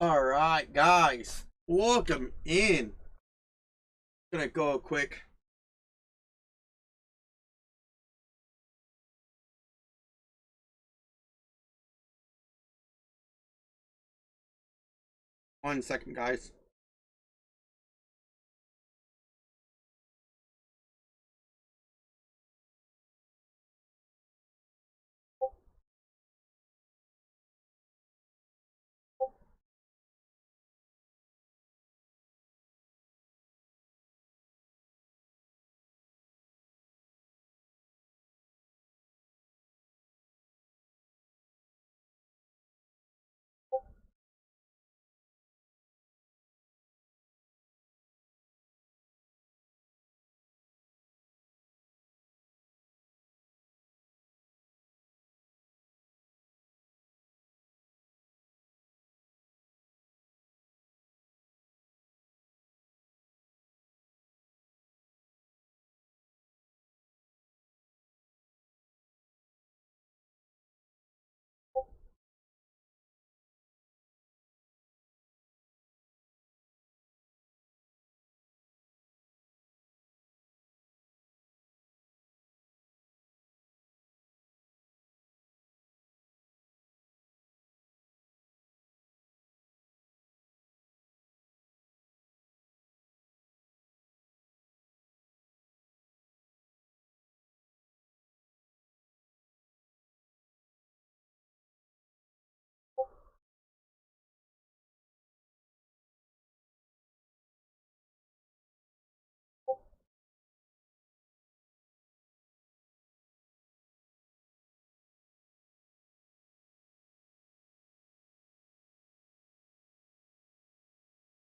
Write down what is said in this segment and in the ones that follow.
All right, guys, welcome in. Gonna go quick. One second, guys.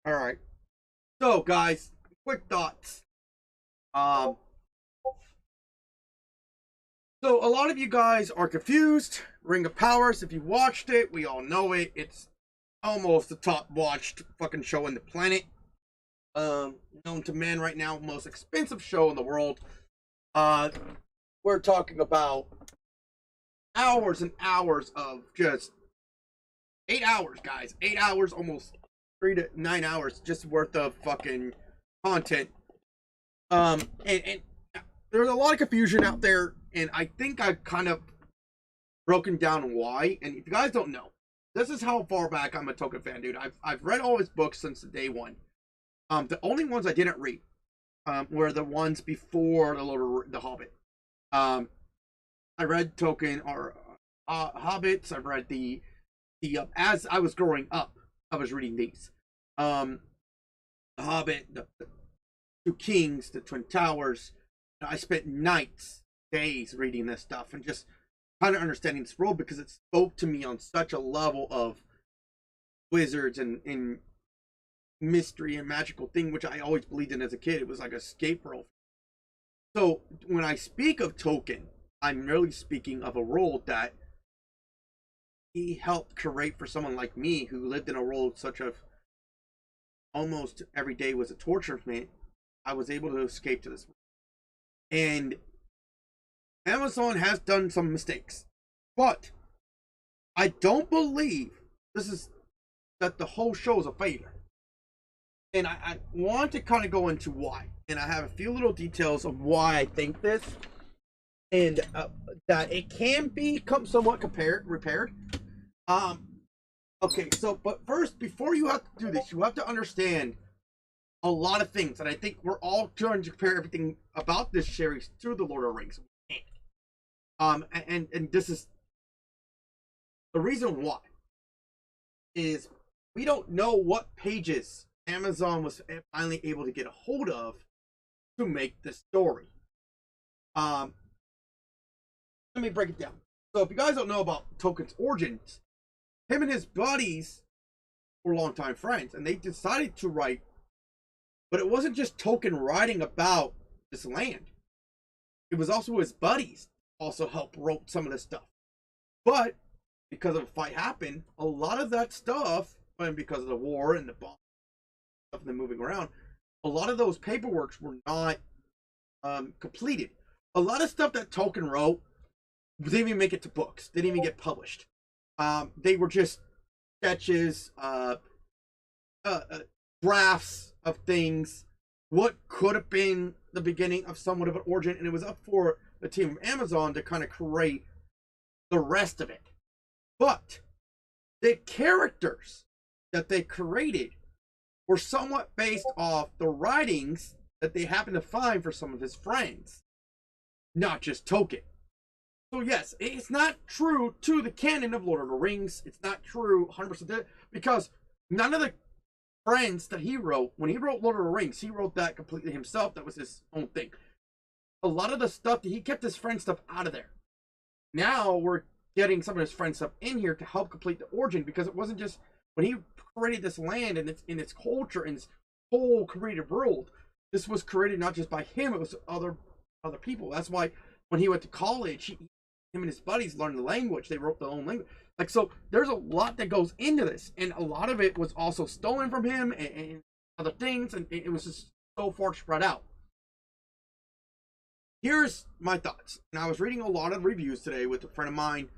All right. So, guys, quick thoughts. Um, so a lot of you guys are confused. Ring of Powers. If you watched it, we all know it. It's almost the top watched fucking show in the planet. Known to man right now, most expensive show in the world. Uh, we're talking about hours and hours of just 8 hours, guys. 8 hours, almost 3 to 9 hours, just worth of fucking content. And there's a lot of confusion out there, and I think I've kind of broken down why. And if you guys don't know, this is how far back I'm a Tolkien fan, dude. I've read all his books since day one. The only ones I didn't read were the ones before the Hobbit. Um, I read Tolkien or Hobbits. I've read the as I was growing up, I was reading these. Um, the Hobbit, the Two Kings, the Twin Towers. I spent nights, days reading this stuff and just kind of understanding this world because it spoke to me on such a level of wizards and mystery and magical thing, which I always believed in as a kid. It was like a escape world. So when I speak of Tolkien, I'm really speaking of a world that he helped create for someone like me who lived in a world such of almost every day was a torture for me. I was able to escape to this world. And Amazon has done some mistakes, but I don't believe this is that the whole show is a failure. And I want to kind of go into why, and I have a few little details of why I think this, and that it can become somewhat repaired. Um, okay, so but first, before you have to do this, you have to understand a lot of things, and I think we're all trying to compare everything about this series to the Lord of the Rings. And this is the reason why is we don't know what pages Amazon was finally able to get a hold of to make this story. Um, Let me break it down. So if you guys don't know about Tolkien's origins, him and his buddies were longtime friends, and they decided to write. But it wasn't just Tolkien writing about this land. It was also his buddies also helped wrote some of this stuff. But because of a fight happened, a lot of that stuff, and because of the war and the bomb stuff and the moving around, a lot of those paperworks were not completed. A lot of stuff that Tolkien wrote didn't even make it to books. They didn't even get published. They were just sketches, drafts of things, what could have been the beginning of somewhat of an origin, and it was up for the team of Amazon to kind of create the rest of it. But the characters that they created were somewhat based off the writings that they happened to find for some of his friends, not just Tolkien. So yes, it's not true to the canon of Lord of the Rings. It's not true 100% because none of the friends that he wrote, when he wrote Lord of the Rings, he wrote that completely himself. That was his own thing. A lot of the stuff, he kept his friend stuff out of there. Now we're getting some of his friend stuff in here to help complete the origin, because it wasn't just when he created this land and its culture and its whole creative world. This was created not just by him; it was other people. That's why when he went to college, him and his buddies learned the language. They wrote their own language. Like, so there's a lot that goes into this, and a lot of it was also stolen from him and other things, and it was just so far spread out. Here's my thoughts. And I was reading a lot of reviews today with a friend of mine,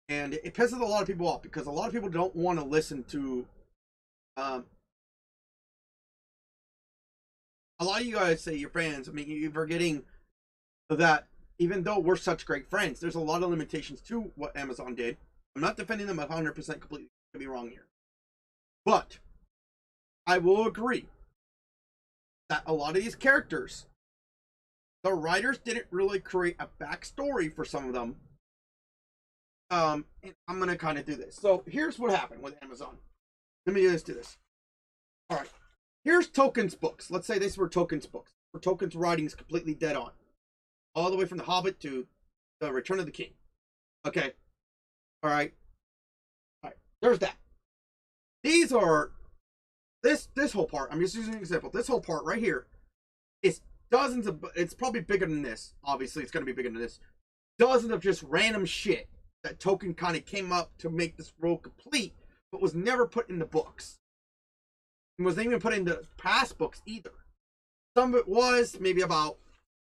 and it pisses a lot of people off because a lot of people don't want to listen to a lot of you guys say you're fans. I mean, you're forgetting that even though we're such great friends, there's a lot of limitations to what Amazon did. I'm not defending them 100% completely. I could be wrong here. But I will agree that a lot of these characters, the writers didn't really create a backstory for some of them. And I'm going to kind of do this. So here's what happened with Amazon. Let me do this. All right. Here's Tolkien's books. Let's say these were Tolkien's books. For Tolkien's writings completely dead on. All the way from The Hobbit to The Return of the King. Okay. All right. There's that. These are this whole part. I'm just using an example. This whole part right here is dozens of. It's probably bigger than this. Obviously, it's going to be bigger than this. Dozens of just random shit that Tolkien kind of came up to make this world complete, but was never put in the books. It wasn't even put into past books either. Some of it was maybe about,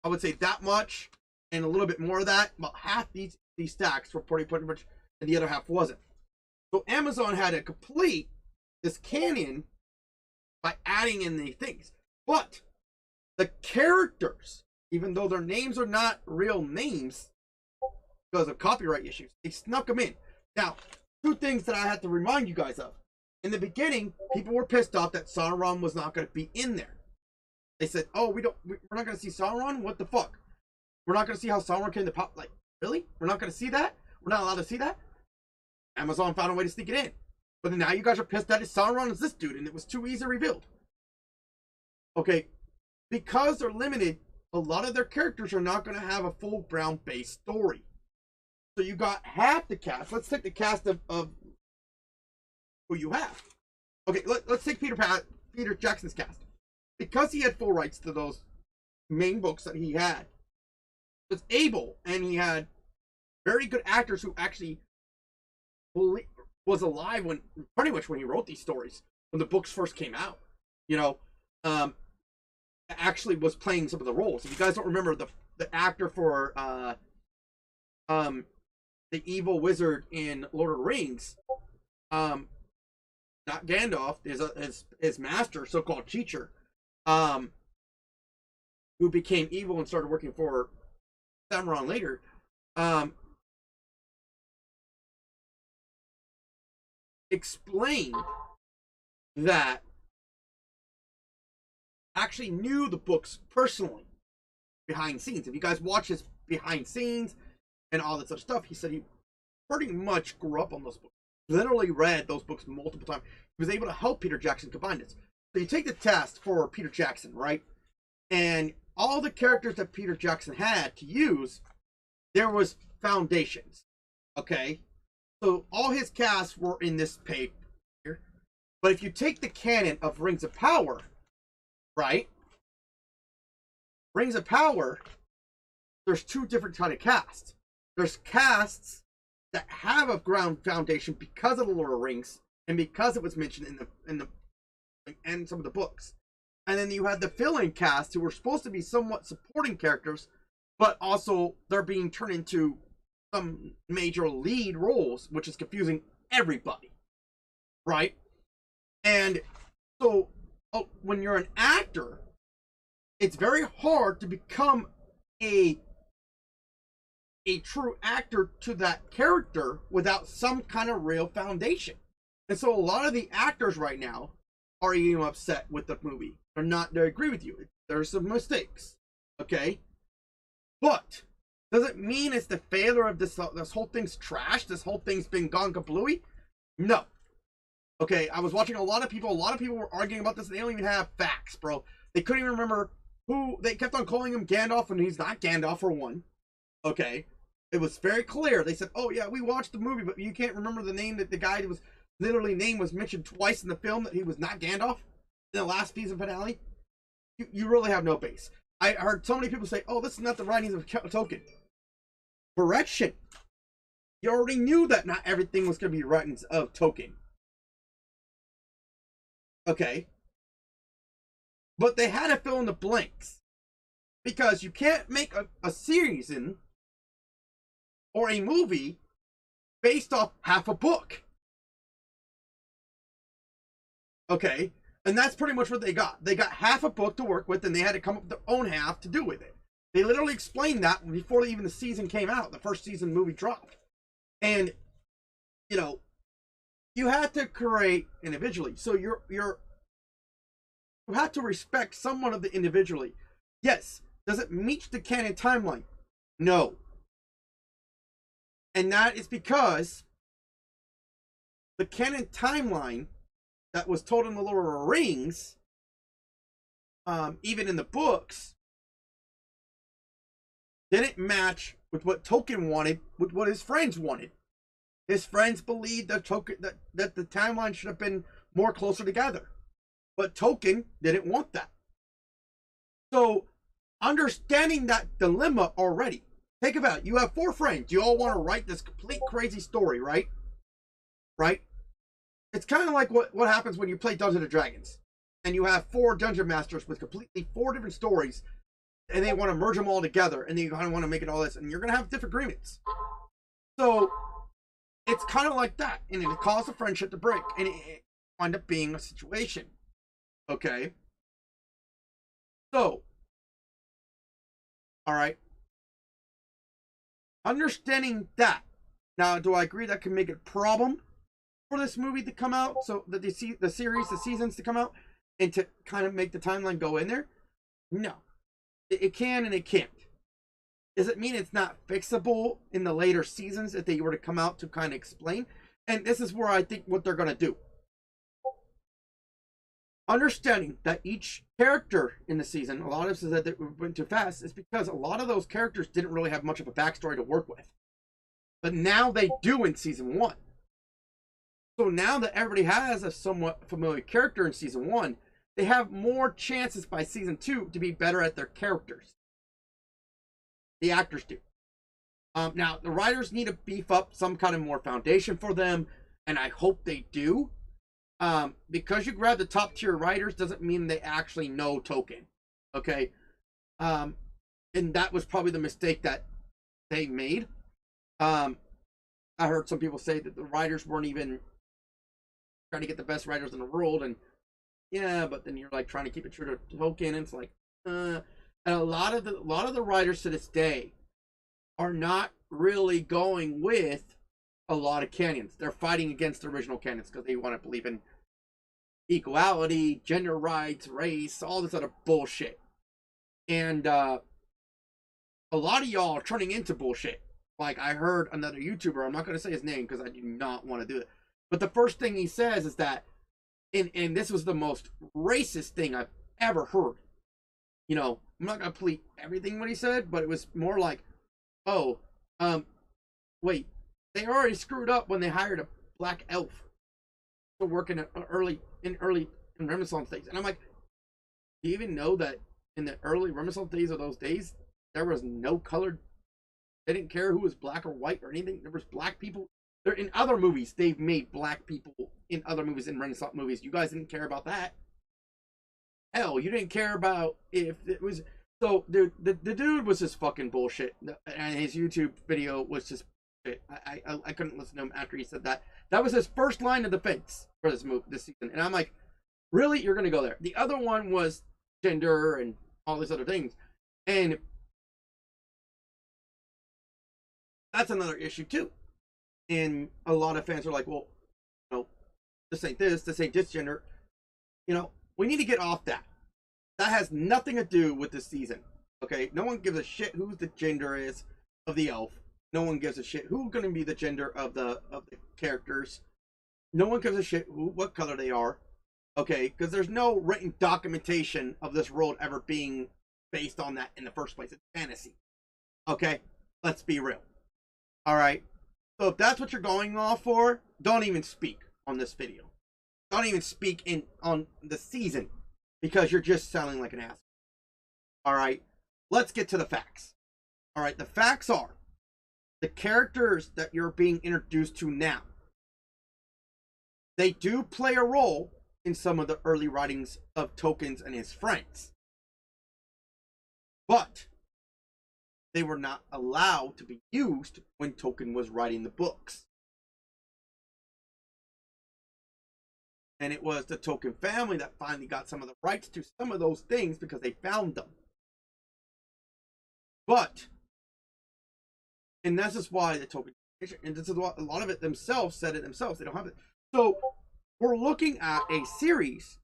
I would say, that much, and a little bit more of that. About half these stacks were pretty much, and the other half wasn't. So Amazon had to complete this canon by adding in the things. But the characters, even though their names are not real names because of copyright issues, they snuck them in. Now, two things that I had to remind you guys of. In the beginning, people were pissed off that Sauron was not going to be in there. They said, "Oh, we're not going to see Sauron? What the fuck? We're not going to see how Sauron came to pop." Like, really? We're not going to see that? We're not allowed to see that? Amazon found a way to sneak it in. But then now you guys are pissed that Sauron is this dude, and it was too easily revealed. Okay, because they're limited, a lot of their characters are not going to have a full ground-based story. So you got half the cast. Let's take the cast of who you have. Okay, let's take Peter Jackson's cast. Because he had full rights to those main books that he had, was able, and he had very good actors who actually was alive when, pretty much when he wrote these stories, when the books first came out. You know, actually was playing some of the roles. If you guys don't remember, the actor for the evil wizard in Lord of the Rings, not Gandalf, his master, so-called teacher, who became evil and started working for Sauron later, explained that actually knew the books personally, behind scenes. If you guys watch his behind scenes and all this other stuff, he said he pretty much grew up on those books. Literally read those books multiple times. He was able to help Peter Jackson combine this. So you take the test for Peter Jackson, right? And all the characters that Peter Jackson had to use, there was foundations. Okay? So all his casts were in this paper here. But if you take the canon of Rings of Power, right? Rings of Power, there's two different kind of casts. There's casts that have a ground foundation because of the Lord of the Rings and because it was mentioned in some of the books. And then you had the fill-in cast who were supposed to be somewhat supporting characters, but also they're being turned into some major lead roles, which is confusing everybody, right? And So when you're an actor, it's very hard to become a true actor to that character without some kind of real foundation. And so a lot of the actors right now are even upset with the movie. They agree with you. There's some mistakes. Okay? But does it mean it's the failure of this whole thing's trash? This whole thing's been gone kablooey? No. Okay, I was watching a lot of people were arguing about this, and they don't even have facts, bro. They couldn't even remember who, they kept on calling him Gandalf, and he's not Gandalf for one. Okay. It was very clear. They said, oh yeah, we watched the movie, but you can't remember the name that the guy was literally name was mentioned twice in the film that he was not Gandalf in the last season finale. You really have no base. I heard so many people say, oh, this is not the writings of Tolkien. Correction. You already knew that not everything was going to be writings of Tolkien. Okay. But they had to fill in the blanks. Because you can't make a series or a movie based off half a book. Okay. And that's pretty much what they got. They got half a book to work with, and they had to come up with their own half to do with it. They literally explained that before even the season came out. The first season movie dropped. And, you know, you had to create individually. So you have to respect someone of the individually. Yes. Does it meet the canon timeline? No. And that is because the canon timeline that was told in the Lord of the Rings, even in the books, didn't match with what Tolkien wanted, with what his friends wanted. His friends believed that that the timeline should have been more closer together. But Tolkien didn't want that. So, understanding that dilemma already, think about it. You have 4 friends. You all want to write this complete crazy story, right? Right? It's kind of like what happens when you play Dungeons & Dragons. And you have 4 dungeon masters with completely 4 different stories. And they want to merge them all together. And you kind of want to make it all this. And you're going to have different agreements. So, it's kind of like that. And it caused a friendship to break. And it wind up being a situation. Okay? So, alright. Understanding that. Now, do I agree that can make it a problem for this movie to come out? So that the seasons to come out and to kind of make the timeline go in there? No. It can and it can't. Does it mean it's not fixable in the later seasons if they were to come out to kind of explain? And this is where I think what they're going to do. Understanding that each character in the season, a lot of us said that it went too fast, is because a lot of those characters didn't really have much of a backstory to work with. But now they do in season 1. So now that everybody has a somewhat familiar character in season 1, they have more chances by season 2 to be better at their characters. The actors do. Now, the writers need to beef up some kind of more foundation for them, and I hope they do. Because you grab the top tier writers doesn't mean they actually know Tolkien. Okay? And that was probably the mistake that they made. I heard some people say that the writers weren't even trying to get the best writers in the world, and yeah, but then you're like trying to keep it true to Tolkien, and it's like, and a lot of the writers to this day are not really going with a lot of canons. They're fighting against the original canons because they want to believe in equality, gender rights, race, all this other bullshit. And a lot of y'all are turning into bullshit. Like, I heard another YouTuber, I'm not going to say his name because I do not want to do it. But the first thing he says is that, and this was the most racist thing I've ever heard. You know, I'm not going to plea everything what he said, but it was more like, oh, wait, they already screwed up when they hired a black elf to work in Renaissance days. And I'm like, do you even know that in the early Renaissance days of those days, there was no colored, they didn't care who was black or white or anything. There was black people. There, in other movies, they've made black people in other movies, in Renaissance movies. You guys didn't care about that. Hell, you didn't care about if it was. So the dude was just fucking bullshit, and his YouTube video was just shit. I couldn't listen to him after he said that. That was his first line of defense for this season, and I'm like, Really? You're going to go there. The other one was gender and all these other things. And that's another issue too. And a lot of fans are like, well, you know, this ain't this ain't this gender. You know, we need to get off that. That has nothing to do with this season. Okay? No one gives a shit who the gender is of the elf. No one gives a shit who's going to be the gender of the characters. No one gives a shit what color they are. Okay? Because there's no written documentation of this world ever being based on that in the first place. It's fantasy. Okay? Let's be real. Alright? So if that's what you're going off for, don't even speak on this video. Don't even speak on the season, because you're just sounding like an asshole. Alright? Let's get to the facts. Alright, the facts are, the characters that you're being introduced to now, they do play a role in some of the early writings of Tolkien and his friends. But they were not allowed to be used when Tolkien was writing the books. And it was the Tolkien family that finally got some of the rights to some of those things because they found them. But, and this is why the Tolkien, and this is what a lot of it themselves said it themselves, they don't have it. So, we're looking at a series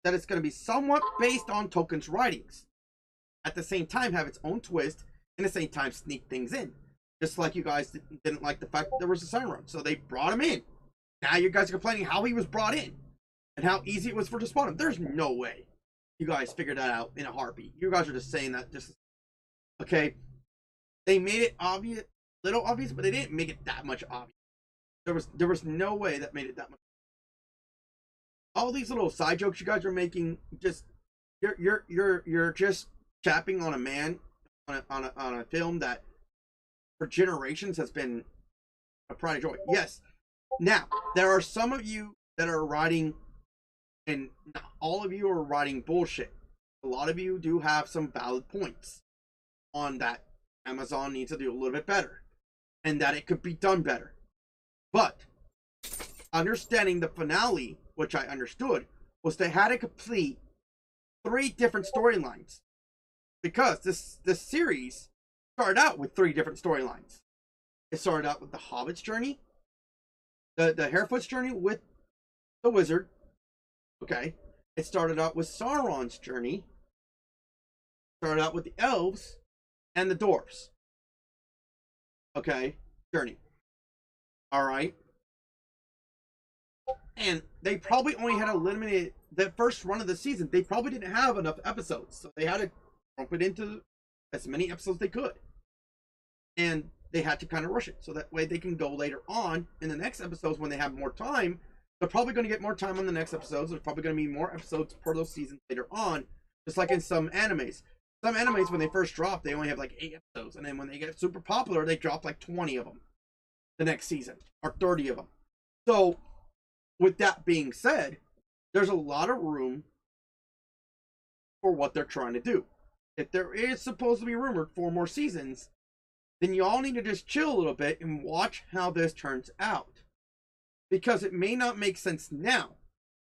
that is going to be somewhat based on Tolkien's writings. At the same time, have its own twist, and at the same time, sneak things in. Just like you guys didn't like the fact that there was a Sauron, so they brought him in. Now you guys are complaining how he was brought in and how easy it was for to spot him. There's no way you guys figured that out in a heartbeat. You guys are just saying that just okay. They made it obvious, little obvious, but they didn't make it that much obvious. There was no way that made it that much. All these little side jokes you guys are making, just you're just chapping on a man on a film that for generations has been a pride and joy. Yes. Now, there are some of you that are writing, and not all of you are writing bullshit. A lot of you do have some valid points on that Amazon needs to do a little bit better, and that it could be done better. But, understanding the finale, which I understood, was they had to complete 3 different storylines. Because this series started out with 3 different storylines. It started out with the Hobbit's journey, the Harefoot's journey with the wizard. Okay. It started out with Sauron's journey. Started out with the elves and the dwarves. Okay. Journey. Alright. And they probably only had a limited, the first run of the season, they probably didn't have enough episodes. So they had to dump it into as many episodes as they could. And they had to kind of rush it so that way they can go later on in the next episodes when they have more time. They're probably going to get more time on the next episodes. There's probably going to be more episodes per those seasons later on, just like in some animes. Some animes, when they first drop, they only have like 8 episodes, and then when they get super popular, they drop like 20 of them the next season, or 30 of them. So, with that being said, there's a lot of room for what they're trying to do. If there is supposed to be rumored 4 more seasons, then you all need to just chill a little bit and watch how this turns out. Because it may not make sense now,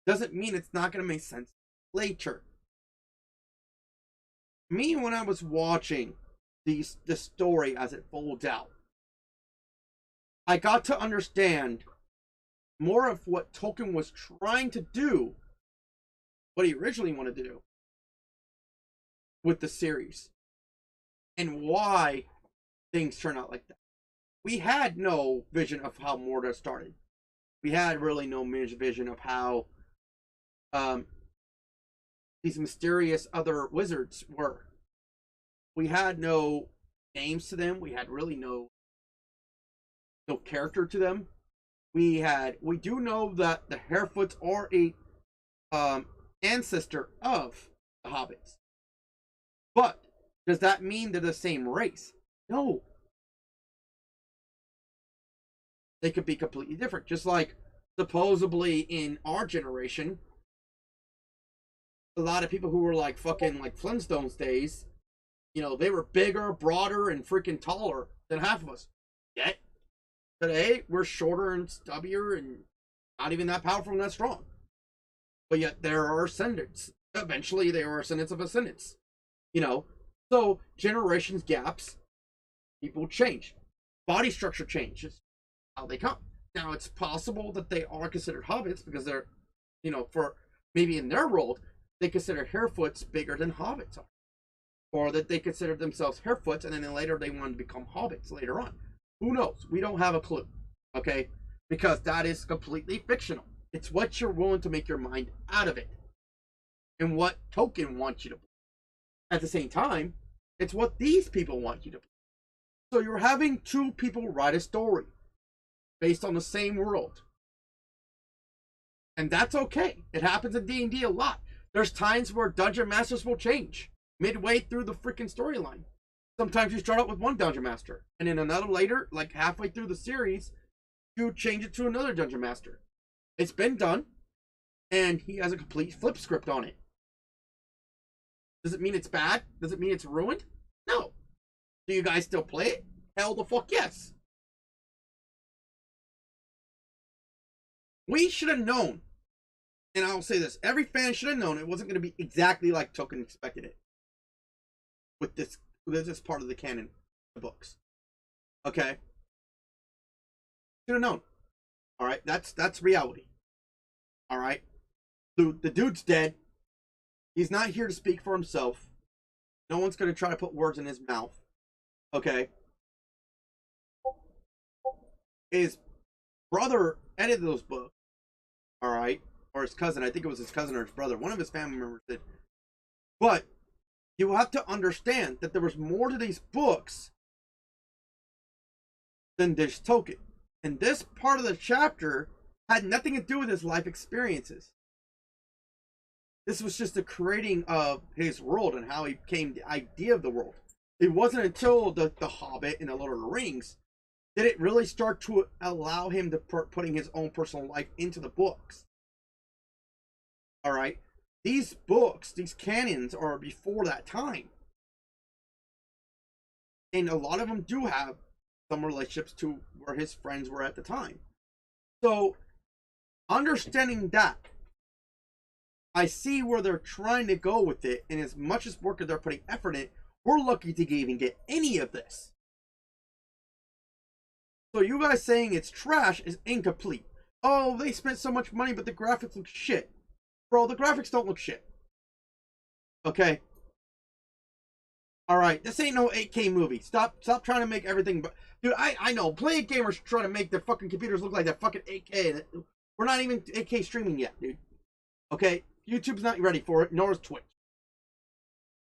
doesn't mean it's not going to make sense later. Me, when I was watching the story as it folds out, I got to understand more of what Tolkien was trying to do, what he originally wanted to do with the series, and why things turn out like that. We had no vision of how Mordor started. We had really no vision of how these mysterious other wizards were. We had no names to them. We had really no character to them. We do know that the Harefoots are a ancestor of the Hobbits. But does that mean they're the same race? No. They could be completely different. Just like supposedly in our generation, a lot of people who were like fucking like Flintstones days, you know, they were bigger, broader, and freaking taller than half of us. Yet today we're shorter and stubbier and not even that powerful and that strong. but yet there are ascendants. Eventually, they are ascendants of ascendants. You know, so generations gaps, people change, body structure changes, how they come. Now, it's possible that they are considered hobbits because they're, you know, for maybe in their world, they consider Harefoots bigger than hobbits are. Or that they consider themselves Harefoots and then later they want to become hobbits later on. Who knows? We don't have a clue. Okay? Because that is completely fictional. It's what you're willing to make your mind out of it. And what Tolkien wants you to believe. At the same time, it's what these people want you to believe. So you're having two people write a story based on the same world. And that's okay. It happens in D&D a lot. There's times where dungeon masters will change midway through the freaking storyline. Sometimes you start out with one dungeon master, and then another later, like halfway through the series, you change it to another dungeon master. It's been done, and he has a complete flip script on it. Does it mean it's bad? Does it mean it's ruined? No. Do you guys still play it? Hell the fuck yes. We should have known, and I'll say this, every fan should have known it wasn't going to be exactly like Tolkien expected it. With this part of the canon, the books. Okay? Should have known. Alright, that's reality. Alright? The dude's dead. He's not here to speak for himself. No one's going to try to put words in his mouth. Okay? His brother edited those books. Alright? Or his cousin. I think it was his cousin or his brother. One of his family members did. But you have to understand that there was more to these books than this Tolkien. And this part of the chapter had nothing to do with his life experiences. This was just the creating of his world and how he came the idea of the world. It wasn't until the Hobbit and the Lord of the Rings did it really start to allow him to putting his own personal life into the books. Alright? These books, these canons are before that time. And a lot of them do have some relationships to where his friends were at the time. So, understanding that, I see where they're trying to go with it, and as much as work they're putting effort in it, we're lucky to even get any of this. So you guys saying it's trash is incomplete. Oh, they spent so much money, but the graphics look shit. Bro, the graphics don't look shit. Okay? Alright, this ain't no 8K movie. Stop trying to make everything... Dude, I know. Plenty of gamers try to make their fucking computers look like that fucking 8K. We're not even 8K streaming yet, dude. Okay? YouTube's not ready for it, nor is Twitch.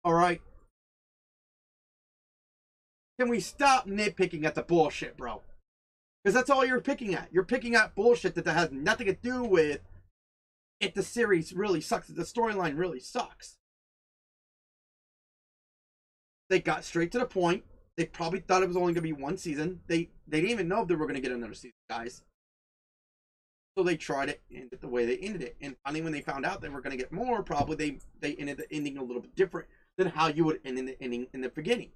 Alright? Can we stop nitpicking at the bullshit, bro? Because that's all you're picking at. You're picking at bullshit that has nothing to do with if the series really sucks, if the storyline really sucks. They got straight to the point. They probably thought it was only going to be one season. They didn't even know if they were going to get another season, guys. So they tried it and the way they ended it. And finally, when they found out they were going to get more, probably they ended the ending a little bit different than how you would end in the ending in the beginning.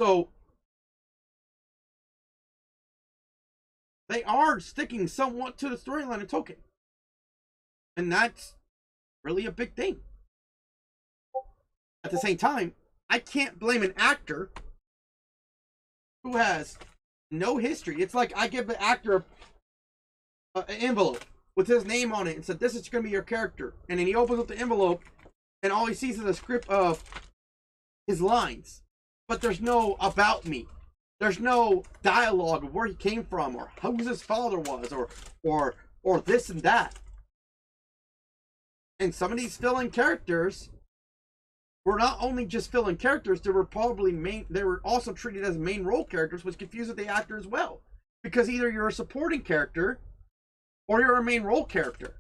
So they are sticking somewhat to the storyline of Tolkien. And that's really a big thing. At the same time, I can't blame an actor who has no history. It's like I give the actor an envelope with his name on it and said, this is going to be your character. And then he opens up the envelope and all he sees is a script of his lines. But there's no about me. There's no dialogue of where he came from or who his father was or this and that. And some of these fill-in characters were not only just fill-in characters, they were also treated as main role characters, which confuses the actor as well. Because either you're a supporting character or you're a main role character.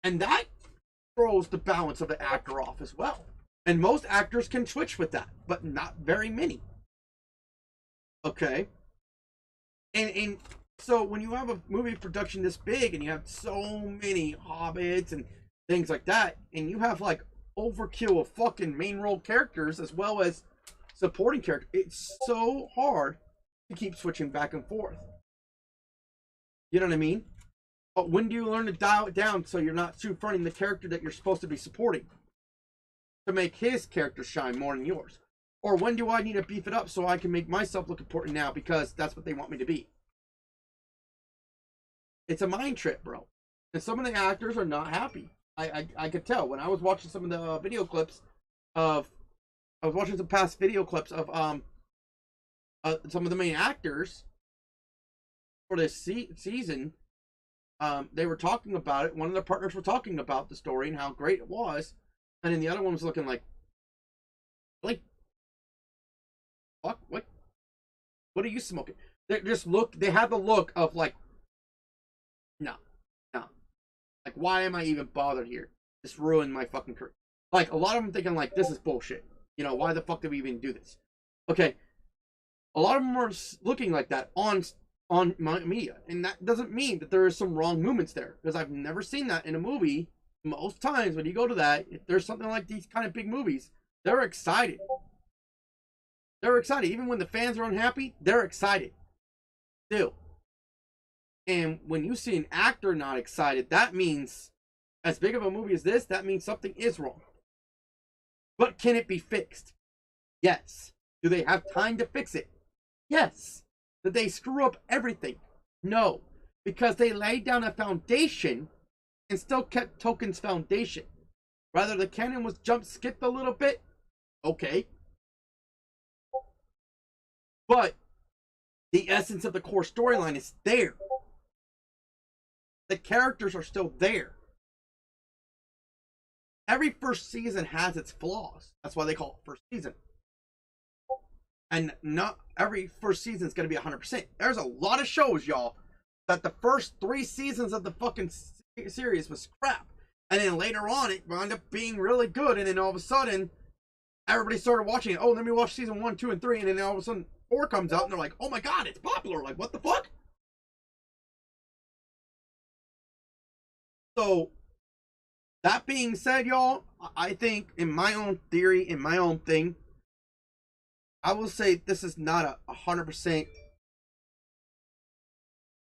And that throws the balance of the actor off as well. And most actors can switch with that, but not very many. Okay? And so when you have a movie production this big and you have so many hobbits and things like that, and you have like overkill of fucking main role characters as well as supporting characters, it's so hard to keep switching back and forth. You know what I mean? But when do you learn to dial it down so you're not too fronting the character that you're supposed to be supporting to make his character shine more than yours? Or when do I need to beef it up so I can make myself look important now because that's what they want me to be? It's a mind trip, bro. And some of the actors are not happy. I could tell when I was watching some of the video clips of, I was watching some past video clips of some of the main actors for this season. They were talking about it. One of their partners were talking about the story and how great it was, and then the other one was looking like fuck, what are you smoking? They just look. They had the look of like, no, no, like why am I even bothered here? This ruined my fucking career. Like a lot of them thinking like this is bullshit. You know, why the fuck did we even do this? Okay, a lot of them are looking like that on media, and that doesn't mean that there is some wrong movements there, because I've never seen that in a movie. Most times when you go to that, if there's something like these kind of big movies, they're excited. They're excited. Even when the fans are unhappy, they're excited still. And when you see an actor not excited, that means, as big of a movie as this, that means something is wrong. But can it be fixed? Yes. Do they have time to fix it? Yes. Did they screw up everything? No. Because they laid down a foundation and still kept Tolkien's foundation. Rather, the canon was skipped a little bit. Okay. But the essence of the core storyline is there. The characters are still there. Every first season has its flaws. That's why they call it first season. And not every first season is going to be 100%. There's a lot of shows, y'all, that the first 3 seasons of the fucking series was crap. And then later on, it wound up being really good. And then all of a sudden, everybody started watching it. Oh, let me watch season 1, 2, and 3. And then all of a sudden, 4 comes out, and they're like, oh my god, it's popular. Like, what the fuck? So, that being said, y'all, I think in my own theory, in my own thing, I will say this is not 100%. It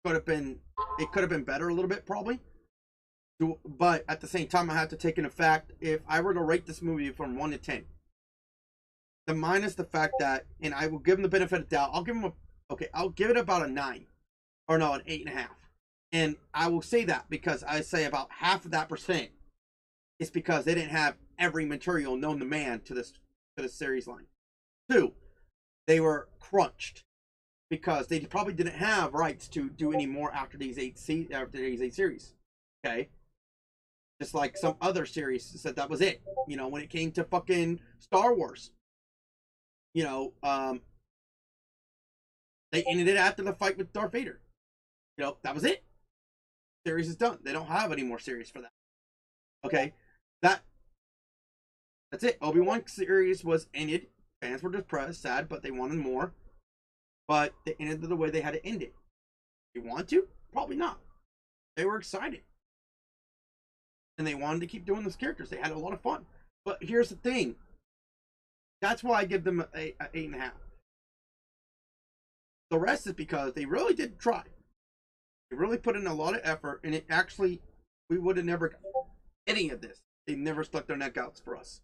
could have been better a little bit, probably. But at the same time, I have to take into fact, if I were to rate this movie from 1 to 10, the minus the fact that, and I will give him the benefit of the doubt, I'll give it about a 9. Or no, an 8.5. And I will say that because I say about half of that percent is because they didn't have every material known to man to this series line. 2, they were crunched because they probably didn't have rights to do any more after these 8 series. Okay, just like some other series said that was it. You know, when it came to fucking Star Wars, you know, they ended it after the fight with Darth Vader. You know, that was it. Series is done. They don't have any more series for that. Okay, that's it. Obi-Wan series was ended. Fans were depressed, sad, but they wanted more. But they ended the way they had to end it. You want to? Probably not. They were excited. And they wanted to keep doing those characters. They had a lot of fun. But here's the thing. That's why I give them an 8.5. The rest is because they really did try. They really put in a lot of effort, and it actually, we would have never got any of this. They never stuck their neck out for us.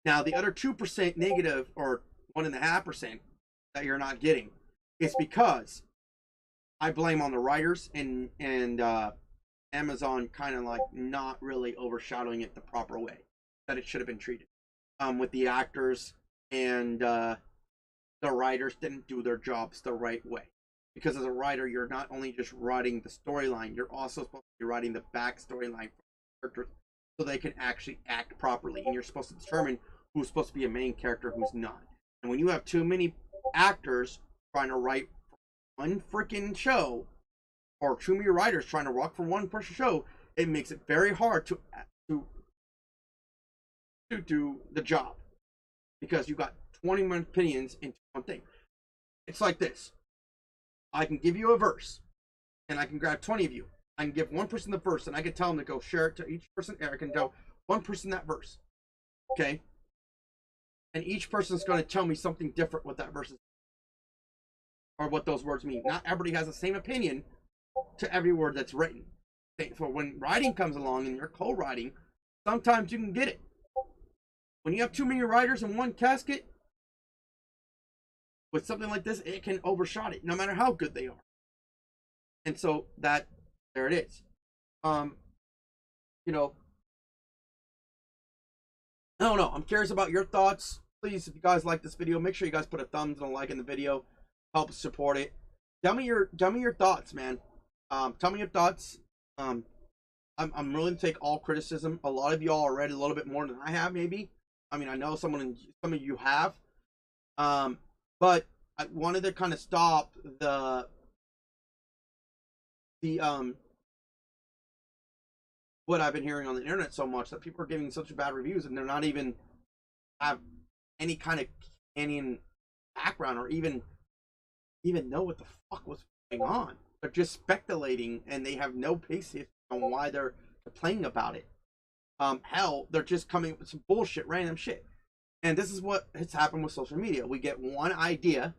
Now, the other 2% negative, or 1.5% that you're not getting, is because I blame on the writers and Amazon kind of like not really overshadowing it the proper way that it should have been treated. With the actors and the writers didn't do their jobs the right way. Because as a writer, you're not only just writing the storyline, you're also supposed to be writing the backstory line for characters so they can actually act properly. And you're supposed to determine who's supposed to be a main character, who's not. And when you have too many actors trying to write one freaking show, or too many writers trying to rock for one person show, it makes it very hard to do the job. Because you got 21 opinions into one thing. It's like this. I can give you a verse, and I can grab 20 of you. I can give one person the verse, and I can tell them to go share it to each person. I can tell one person that verse. Okay? And each person is going to tell me something different what that verse is, or what those words mean. Not everybody has the same opinion to every word that's written. So when writing comes along and you're co-writing, sometimes you can get it. When you have too many writers in one casket, with something like this, it can overshot it, no matter how good they are. And so there it is. You know, I don't know. I'm curious about your thoughts. Please, if you guys like this video, make sure you guys put a thumbs and a like in the video. Help support it. Tell me your thoughts, man. Tell me your thoughts. I'm willing to take all criticism. A lot of y'all are read a little bit more than I have, maybe. I mean, I know some of you have. But I wanted to kind of stop what I've been hearing on the internet so much, that people are giving such bad reviews and they're not even have any kind of Canyon background or even know what the fuck was going on. They're just speculating and they have no basis on why they're complaining about it. Hell, they're just coming with some bullshit, random shit. And this is what has happened with social media. We get one idea,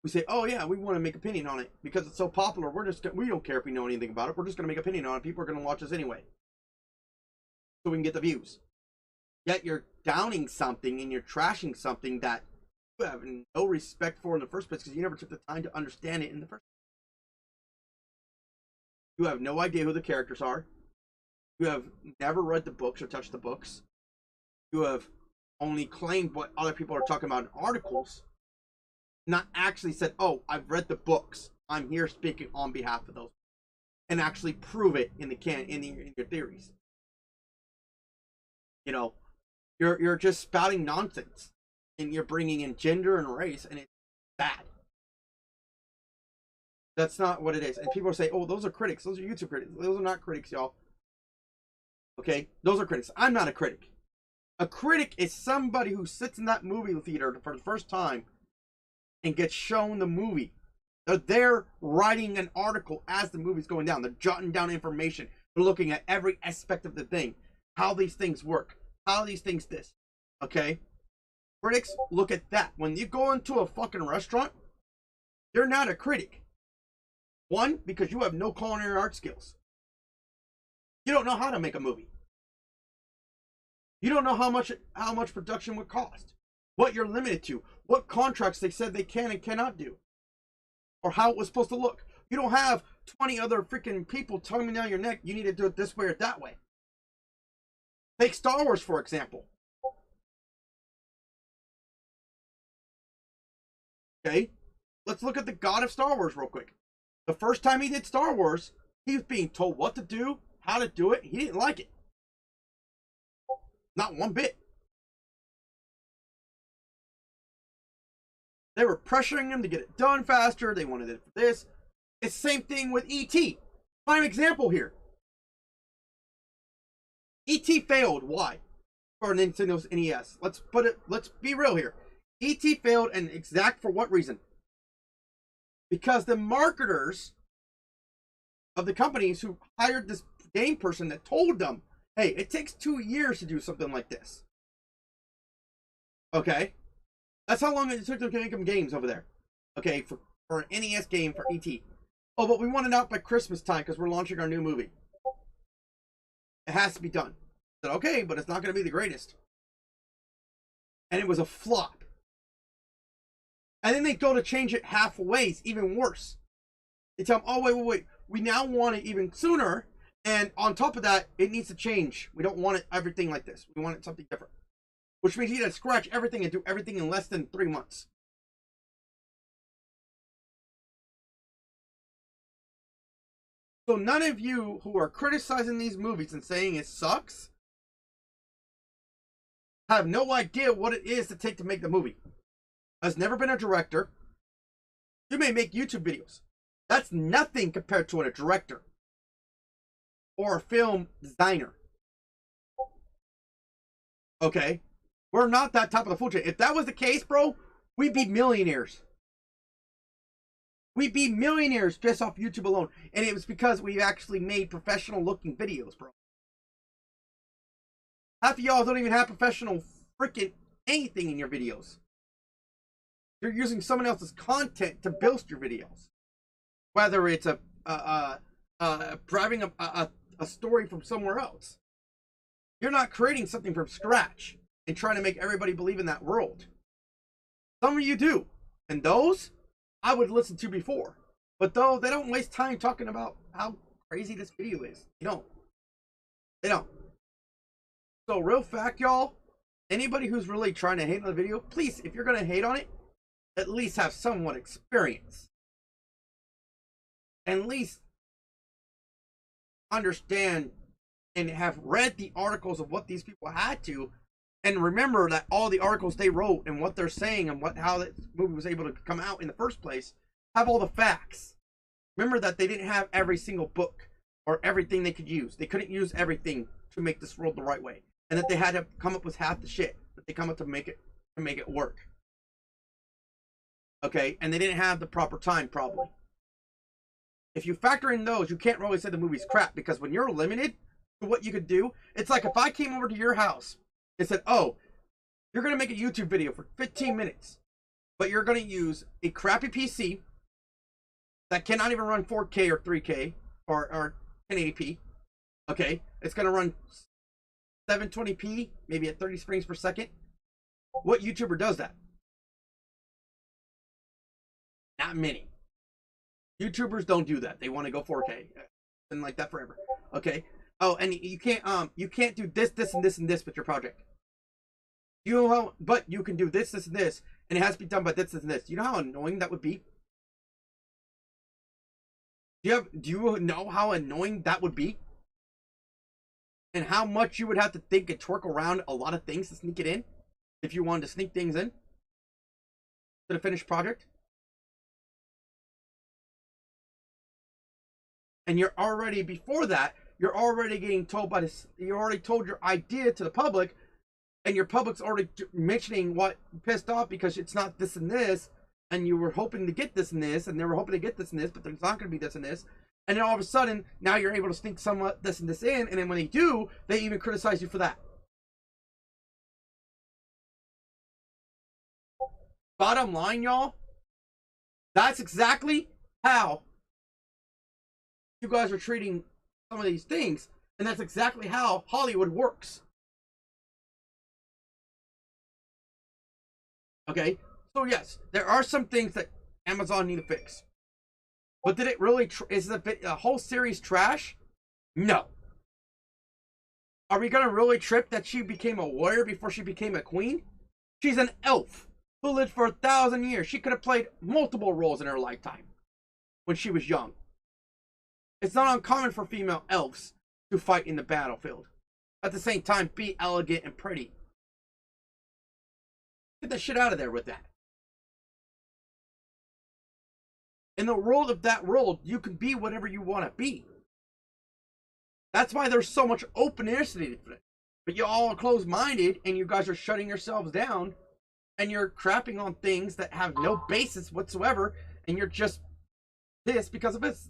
we say, oh yeah, we want to make opinion on it because it's so popular. We don't care if we know anything about it. We're just going to make opinion on it. People are going to watch us anyway, so we can get the views. Yet you're downing something and you're trashing something that you have no respect for in the first place because you never took the time to understand it in the first place. You have no idea who the characters are. You have never read the books or touched the books. You have only claimed what other people are talking about in articles, not actually said, oh, I've read the books, I'm here speaking on behalf of those, and actually prove it in your theories. You know, you're just spouting nonsense, and you're bringing in gender and race, and it's bad. That's not what it is. And people say, oh, those are critics, those are YouTube critics. Those are not critics, y'all. Okay, those are critics. I'm not a critic. A critic is somebody who sits in that movie theater for the first time and gets shown the movie. They're there writing an article as the movie's going down. They're jotting down information. They're looking at every aspect of the thing. How these things work. How these things this. Okay? Critics look at that. When you go into a fucking restaurant, you're not a critic. One, because you have no culinary art skills. You don't know how to make a movie. You don't know how much production would cost, what you're limited to, what contracts they said they can and cannot do, or how it was supposed to look. You don't have 20 other freaking people telling me down your neck you need to do it this way or that way. Take Star Wars, for example. Okay, let's look at the God of Star Wars real quick. The first time he did Star Wars, he was being told what to do, how to do it. He didn't like it. Not one bit. They were pressuring him to get it done faster. They wanted it for this. It's the same thing with E.T. Prime example here. E.T. failed. Why? For Nintendo's NES. Let's be real here. E.T. failed, and for what reason? Because the marketers of the companies who hired this game person that told them, hey, it takes 2 years to do something like this. Okay? That's how long it took to make them games over there. Okay, for an NES game for ET. Oh, but we want it out by Christmas time because we're launching our new movie. It has to be done. I said, okay, but it's not going to be the greatest. And it was a flop. And then they go to change it halfway, even worse. They tell them, oh, wait. We now want it even sooner. And on top of that, it needs to change. We don't want it everything like this. We want it something different. Which means he had to scratch everything and do everything in less than 3 months. So none of you who are criticizing these movies and saying it sucks have no idea what it is to take to make the movie. Has never been a director. You may make YouTube videos. That's nothing compared to a director or a film designer. Okay? We're not that top of the food chain. If that was the case, bro, we'd be millionaires. We'd be millionaires just off YouTube alone. And it was because we've actually made professional looking videos, bro. Half of y'all don't even have professional freaking anything in your videos. You're using someone else's content to build your videos. Whether it's a grabbing a story from somewhere else. You're not creating something from scratch and trying to make everybody believe in that world. Some of you do, and those I would listen to before. But though they don't waste time talking about how crazy this video is. You don't. They don't. So real fact, y'all, anybody who's really trying to hate on the video, please, if you're gonna hate on it, at least have somewhat experience. And at least understand and have read the articles of what these people had to, and remember that all the articles they wrote and what they're saying and how that movie was able to come out in the first place have all the facts. Remember that they didn't have every single book or everything they could use. They couldn't use everything to make this world the right way, and that they had to come up with half the shit that they come up to make it work. Okay, and they didn't have the proper time probably. If you factor in those, you can't really say the movie's crap, because when you're limited to what you could do, it's like if I came over to your house and said, "Oh, you're gonna make a YouTube video for 15 minutes, but you're gonna use a crappy PC that cannot even run 4K or 3K or 1080p. Okay, it's gonna run 720p, maybe at 30 frames per second." What YouTuber does that? Not many. YouTubers don't do that. They want to go 4K and like that forever. Okay. Oh, and you can't do this, this, and this, and this with your project. You know how? But you can do this, this, and this, and it has to be done by this, this, and this. You know how annoying that would be? Do you know how annoying that would be? And how much you would have to think and twerk around a lot of things to sneak it in, if you wanted to sneak things in to the finished project? And you're already, before that, you're already getting told by this, you already told your idea to the public, and your public's already mentioning what pissed off because it's not this and this, and you were hoping to get this and this, and they were hoping to get this and this, but there's not going to be this and this. And then all of a sudden, now you're able to sneak somewhat this and this in, and then when they do, they even criticize you for that. Bottom line, y'all, that's exactly how you guys are treating some of these things, and that's exactly how Hollywood works. Okay, so yes, there are some things that Amazon need to fix, but did it really? Is the whole series trash? No. Are we gonna really trip that she became a warrior before she became a queen? She's an elf who lived for 1,000 years. She could have played multiple roles in her lifetime when she was young. It's not uncommon for female elves to fight in the battlefield. At the same time, be elegant and pretty. Get the shit out of there with that. In the world of that world, you can be whatever you want to be. That's why there's so much openness to it. But you all are closed-minded, and you guys are shutting yourselves down, and you're crapping on things that have no basis whatsoever, and you're just this because of this.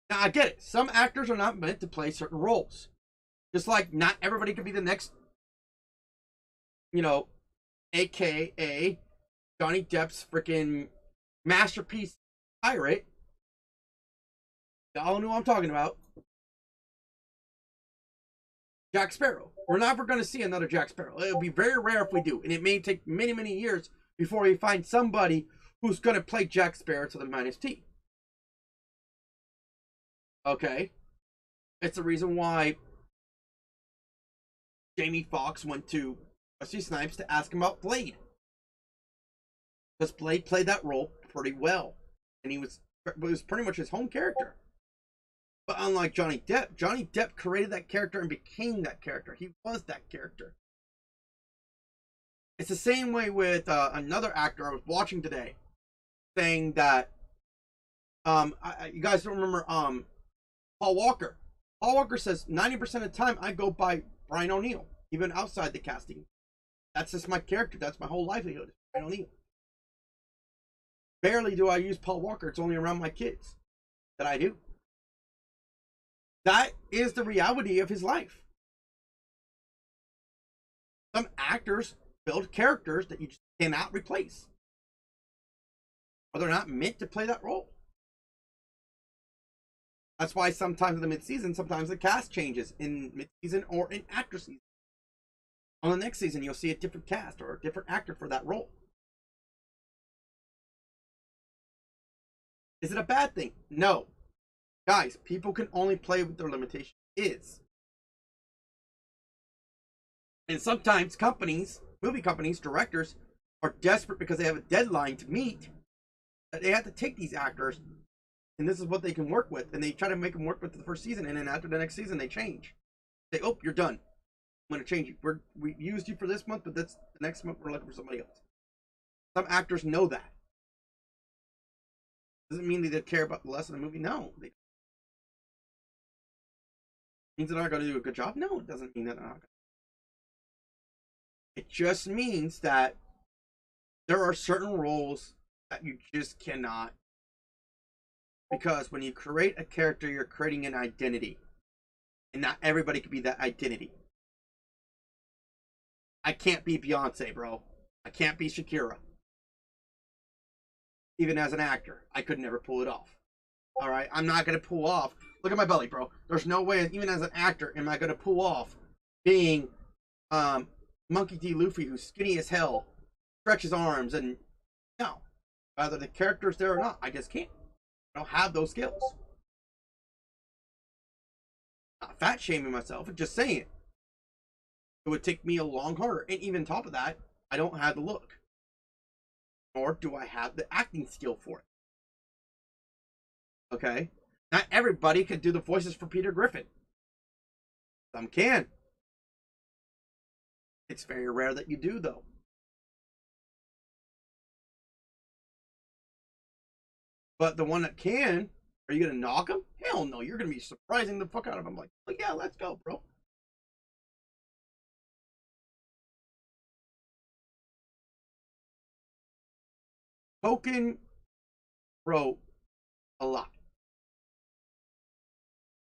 Now, I get it. Some actors are not meant to play certain roles. Just like not everybody could be the next, AKA Johnny Depp's freaking masterpiece pirate. Y'all know what I'm talking about. Jack Sparrow. We're never going to see another Jack Sparrow. It'll be very rare if we do. And it may take many, many years before we find somebody who's going to play Jack Sparrow to the minus T. Okay? It's the reason why Jamie Foxx went to Wesley Snipes to ask him about Blade. Because Blade played that role pretty well. And it was pretty much his home character. But unlike Johnny Depp created that character and became that character. He was that character. It's the same way with another actor I was watching today, saying that you guys don't remember Paul Walker. Paul Walker says 90% of the time I go by Brian O'Neill, even outside the casting. That's just my character. That's my whole livelihood. Brian O'Neill. Barely do I use Paul Walker. It's only around my kids that I do. That is the reality of his life. Some actors build characters that you just cannot replace. Or they're not meant to play that role. That's why sometimes in the mid-season, sometimes the cast changes in mid-season or in actor season. On the next season, you'll see a different cast or a different actor for that role. Is it a bad thing? No. Guys, people can only play what their limitation is. And sometimes companies, movie companies, directors, are desperate because they have a deadline to meet, that they have to take these actors, and this is what they can work with, and they try to make them work with the first season, and then after the next season they change. Say, oh, you're done. I'm going to change you. We used you for this month, but that's the next month we're looking for somebody else. Some actors know that. Doesn't mean they care about the lesson of the movie. No. They means they're not going to do a good job? No, it doesn't mean that they're not going to. It just means that there are certain roles that you just cannot. Because when you create a character, you're creating an identity. And not everybody can be that identity. I can't be Beyonce, bro. I can't be Shakira. Even as an actor, I could never pull it off. Alright? I'm not going to pull off. Look at my belly, bro. There's no way, even as an actor, am I going to pull off being Monkey D. Luffy, who's skinny as hell, stretches arms, and no. Whether the character's there or not, I just can't. I don't have those skills. Not fat shaming myself, and just saying it. It would take me a long harder. And even on top of that, I don't have the look. Nor do I have the acting skill for it. Okay? Not everybody can do the voices for Peter Griffin. Some can. It's very rare that you do, though. But the one that can, are you going to knock him? Hell no, you're going to be surprising the fuck out of him. Like, oh, yeah, let's go, bro. Tolkien wrote a lot.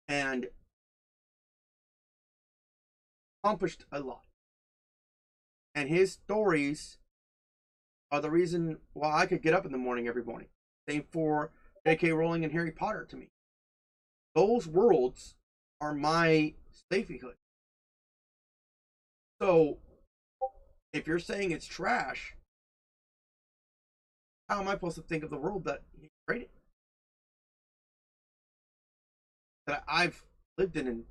And accomplished a lot. And his stories are the reason why I could get up in the morning every morning. Same for J.K. Rowling and Harry Potter to me. Those worlds are my safetyhood. So, if you're saying it's trash, how am I supposed to think of the world that he created? That I've lived in and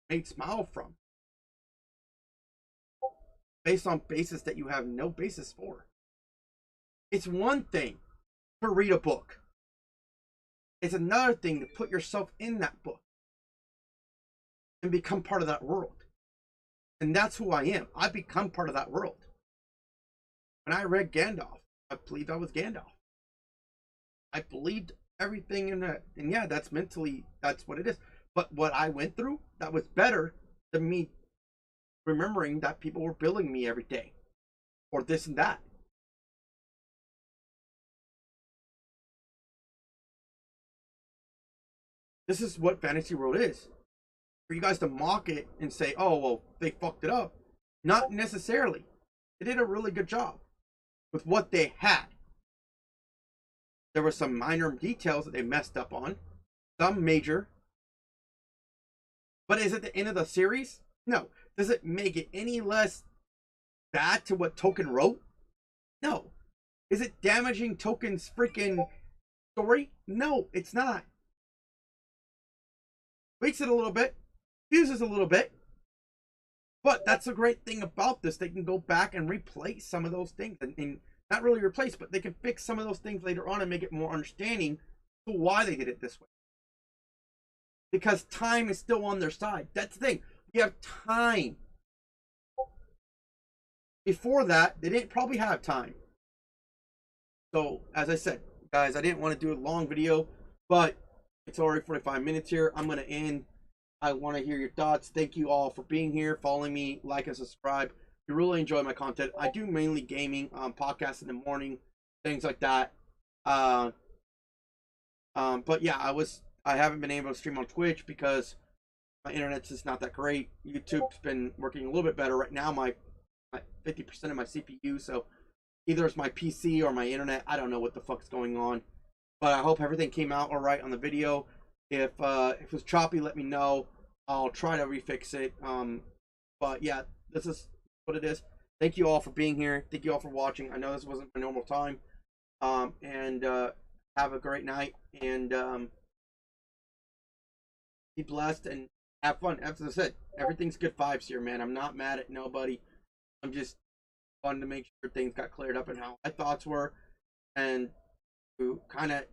made smile from? Based on basis that you have no basis for. It's one thing to read a book. It's another thing to put yourself in that book and become part of that world. And that's who I am. I become part of that world. When I read Gandalf, I believed I was Gandalf. I believed everything in that. And yeah, that's mentally, that's what it is. But what I went through, that was better than me remembering that people were billing me every day. Or this and that. This is what Fantasy World is. For you guys to mock it and say, oh, well, they fucked it up. Not necessarily. They did a really good job with what they had. There were some minor details that they messed up on. Some major. But is it the end of the series? No. Does it make it any less bad to what Tolkien wrote? No. Is it damaging Tolkien's freaking story? No, it's not. Tweaks it a little bit. Fuses a little bit. But that's the great thing about this. They can go back and replace some of those things. And not really replace, but they can fix some of those things later on and make it more understanding to why they did it this way. Because time is still on their side. That's the thing. We have time. Before that, they didn't probably have time. So, as I said, guys, I didn't want to do a long video, but it's already 45 minutes here. I'm going to end. I want to hear your thoughts. Thank you all for being here, following me, like and subscribe. If you really enjoy my content, I do mainly gaming, podcasts in the morning, things like that. But yeah, I haven't been able to stream on Twitch because my internet's just not that great. YouTube's been working a little bit better right now. My 50% of my CPU, so either it's my PC or my internet. I don't know what the fuck's going on, but I hope everything came out all right on the video. If it was choppy, let me know. I'll try to refix it. But yeah, this is what it is. Thank you all for being here. Thank you all for watching. I know this wasn't my normal time. And have a great night, and be blessed and have fun. As I said, everything's good vibes here, man. I'm not mad at nobody. I'm just fun to make sure things got cleared up and how my thoughts were, and to kind of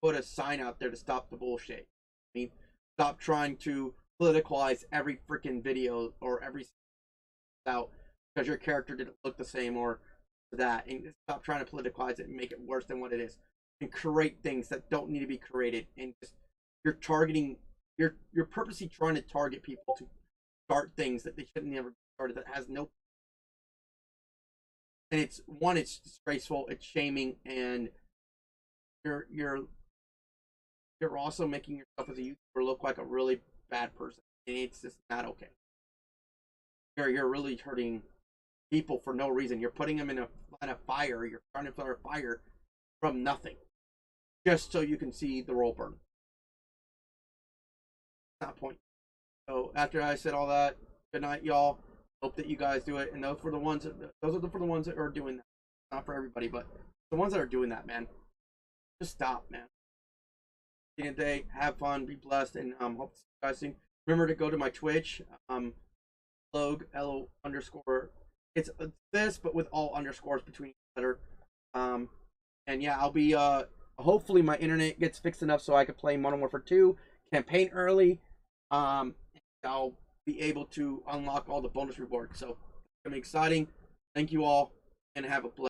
put a sign out there to stop the bullshit. I mean, stop trying to politicalize every freaking video or every out because your character didn't look the same or that, and stop trying to politicalize it and make it worse than what it is, and create things that don't need to be created, and just you're targeting, you're purposely trying to target people to start things that they shouldn't never started, that has no, and it's disgraceful, it's shaming, and you're also making yourself as a YouTuber look like a really bad person, and it's just not okay. You're really hurting people for no reason. You're putting them in a line of fire. You're trying to start a fire from nothing, just so you can see the roll burn. Not point. So after I said all that, good night, y'all. Hope that you guys do it. And those for the ones that are doing that. Not for everybody, but the ones that are doing that, man. Just stop, man. At the end of the day, have fun, be blessed, and hope to see you guys soon. Remember to go to my Twitch, Log L underscore. It's this, but with all underscores between each letter. And yeah, I'll be hopefully my internet gets fixed enough so I can play Modern Warfare 2 campaign early. I'll be able to unlock all the bonus rewards. So it's gonna be exciting. Thank you all, and have a blessed